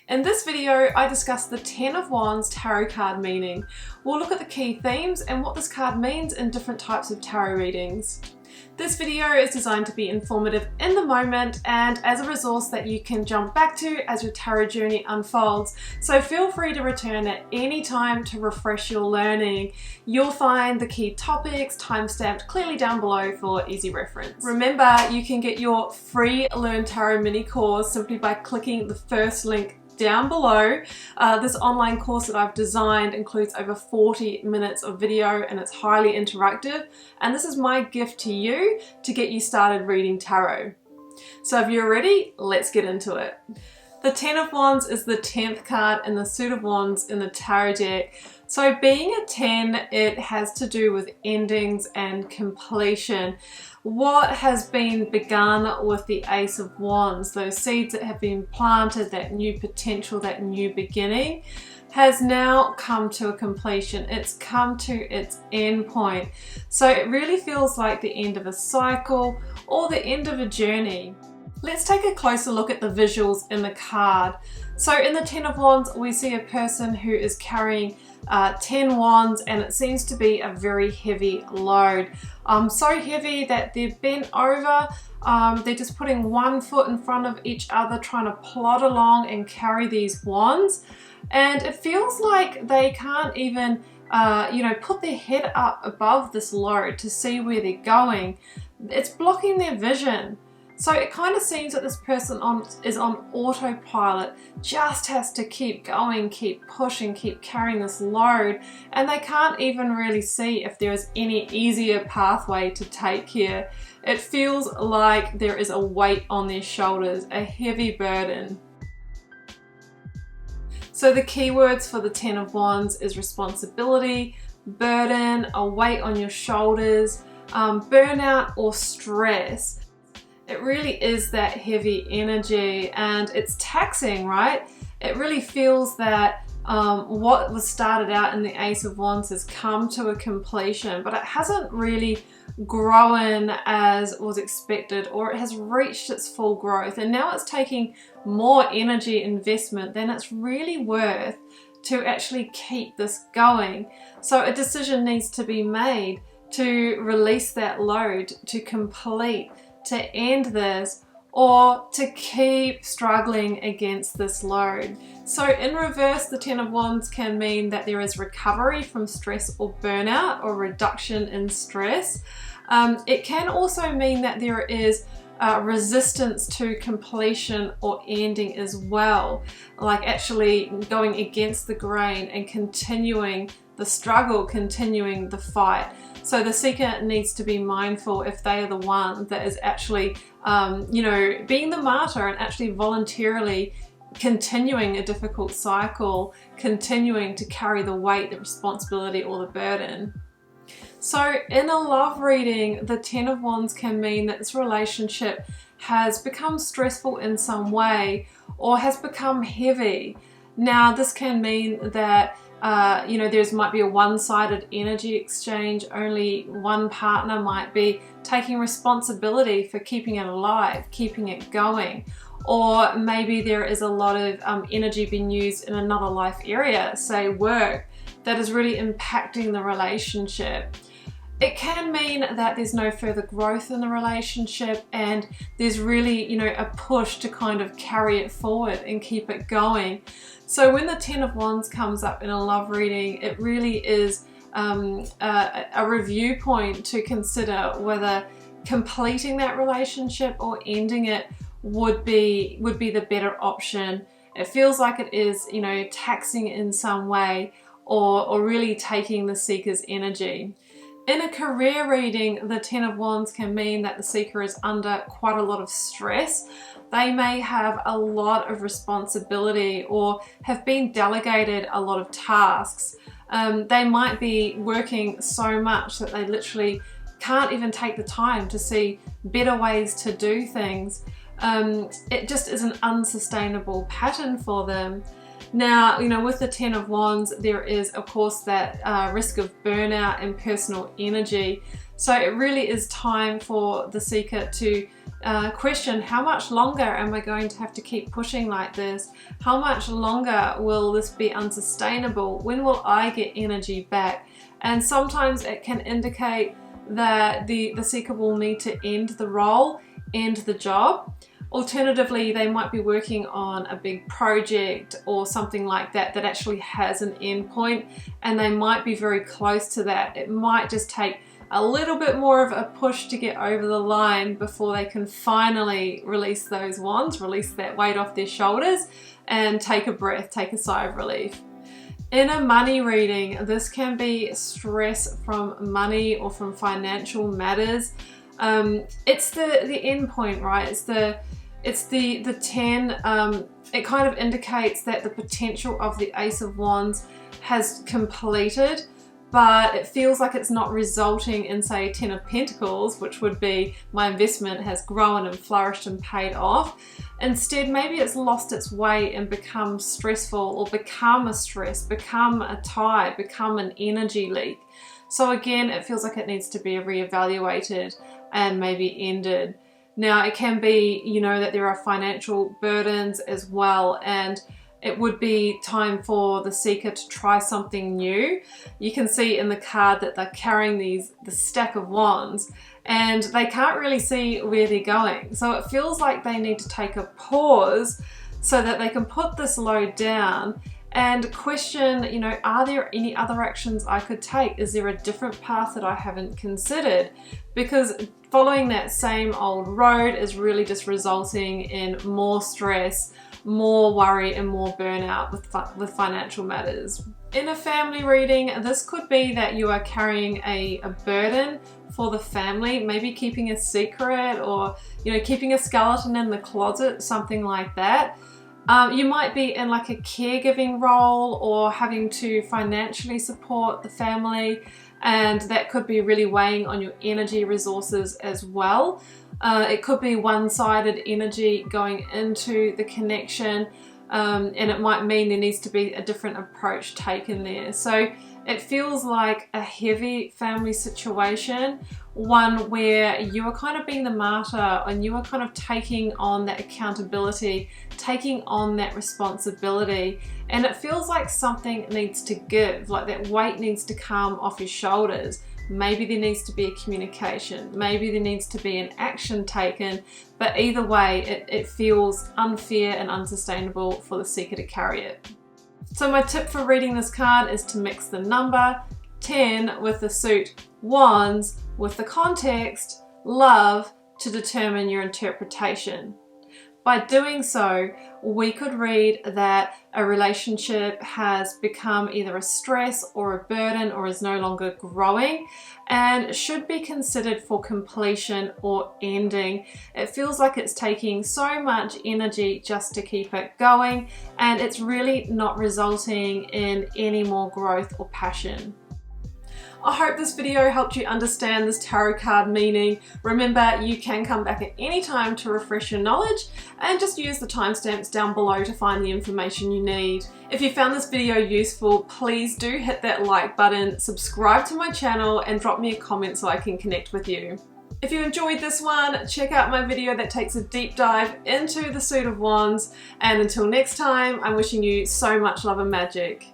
In this video, I discuss the Ten of Wands tarot card meaning. We'll look at the key themes and what this card means in different types of tarot readings. This video is designed to be informative in the moment and as a resource that you can jump back to as your tarot journey unfolds. So feel free to return at any time to refresh your learning. You'll find the key topics timestamped clearly down below for easy reference. Remember, you can get your free Learn Tarot mini course simply by clicking the first link down below. This online course that I've designed includes over 40 minutes of video and it's highly interactive, and this is my gift to you to get you started reading tarot. So if you're ready, let's get into it. The Ten of Wands is the 10th card in the suit of wands in the tarot deck. So being a 10, it has to do with endings and completion. What has been begun with the Ace of Wands, those seeds that have been planted, that new potential, that new beginning, has now come to a completion. It's come to its end point. So it really feels like the end of a cycle or the end of a journey. Let's take a closer look at the visuals in the card. So in the Ten of Wands, we see a person who is carrying 10 wands, and it seems to be a very heavy load. So heavy that they're bent over. They're just putting one foot in front of each other, trying to plod along and carry these wands. And it feels like they can't even, put their head up above this load to see where they're going. It's blocking their vision. So it kind of seems that this person is on autopilot, just has to keep going, keep pushing, keep carrying this load, and they can't even really see if there is any easier pathway to take here. It feels like there is a weight on their shoulders, a heavy burden. So the keywords for the Ten of Wands is responsibility, burden, a weight on your shoulders, burnout or stress. It really is that heavy energy and it's taxing, right? It really feels that what was started out in the Ace of Wands has come to a completion, but it hasn't really grown as was expected, or it has reached its full growth, and now it's taking more energy investment than it's really worth to actually keep this going. So a decision needs to be made to release that load, to complete, to end this, or to keep struggling against this load. So in reverse, the Ten of Wands can mean that there is recovery from stress or burnout, or reduction in stress. It can also mean that there is resistance to completion or ending as well, like actually going against the grain and continuing the struggle, continuing the fight. So the seeker needs to be mindful if they are the one that is actually, being the martyr and actually voluntarily continuing a difficult cycle, continuing to carry the weight, the responsibility, or the burden. So in a love reading, the Ten of Wands can mean that this relationship has become stressful in some way or has become heavy. Now this can mean that there might be a one-sided energy exchange. Only one partner might be taking responsibility for keeping it alive, keeping it going. Or maybe there is a lot of energy being used in another life area, say work, that is really impacting the relationship. It can mean that there's no further growth in the relationship and there's really, a push to kind of carry it forward and keep it going. So when the Ten of Wands comes up in a love reading, it really is a review point to consider whether completing that relationship or ending it would be the better option. It feels like it is, taxing in some way or really taking the seeker's energy. In a career reading, the Ten of Wands can mean that the seeker is under quite a lot of stress. They may have a lot of responsibility or have been delegated a lot of tasks. They might be working so much that they literally can't even take the time to see better ways to do things. It just is an unsustainable pattern for them. Now, with the Ten of Wands, there is, of course, that risk of burnout and personal energy. So it really is time for the seeker to question, how much longer am I going to have to keep pushing like this? How much longer will this be unsustainable? When will I get energy back? And sometimes it can indicate that the seeker will need to end the role, end the job. Alternatively, they might be working on a big project or something like that that actually has an end point, and they might be very close to that. It might just take a little bit more of a push to get over the line before they can finally release those wands, release that weight off their shoulders, and take a breath, take a sigh of relief. In a money reading, this can be stress from money or from financial matters. It's the end point, right? It's the 10. It kind of indicates that the potential of the Ace of Wands has completed, but it feels like it's not resulting in, say, 10 of Pentacles, which would be my investment has grown and flourished and paid off. Instead, maybe it's lost its way and become stressful, or become a stress, become a tie, become an energy leak. So again, it feels like it needs to be reevaluated and maybe ended. Now, it can be, you know, that there are financial burdens as well, and it would be time for the seeker to try something new. You can see in the card that they're carrying the stack of wands, and they can't really see where they're going. So it feels like they need to take a pause so that they can put this load down and question, you know, are there any other actions I could take? Is there a different path that I haven't considered? Because following that same old road is really just resulting in more stress, more worry, and more burnout with financial matters. In a family reading, this could be that you are carrying a burden for the family, maybe keeping a secret, or, you know, keeping a skeleton in the closet, something like that. You might be in like a caregiving role or having to financially support the family, and that could be really weighing on your energy resources as well. It could be one-sided energy going into the connection, and it might mean there needs to be a different approach taken there. So it feels like a heavy family situation, one where you are kind of being the martyr and you are kind of taking on that accountability, taking on that responsibility, and it feels like something needs to give, like that weight needs to come off your shoulders. Maybe there needs to be a communication, maybe there needs to be an action taken, but either way it feels unfair and unsustainable for the seeker to carry it. So my tip for reading this card is to mix the number 10 with the suit Wands with the context love to determine your interpretation. By doing so, we could read that a relationship has become either a stress or a burden, or is no longer growing and should be considered for completion or ending. It feels like it's taking so much energy just to keep it going, and it's really not resulting in any more growth or passion. I hope this video helped you understand this tarot card meaning. Remember, you can come back at any time to refresh your knowledge, and just use the timestamps down below to find the information you need. If you found this video useful, please do hit that like button, subscribe to my channel, and drop me a comment so I can connect with you. If you enjoyed this one, check out my video that takes a deep dive into the suit of wands, and until next time, I'm wishing you so much love and magic.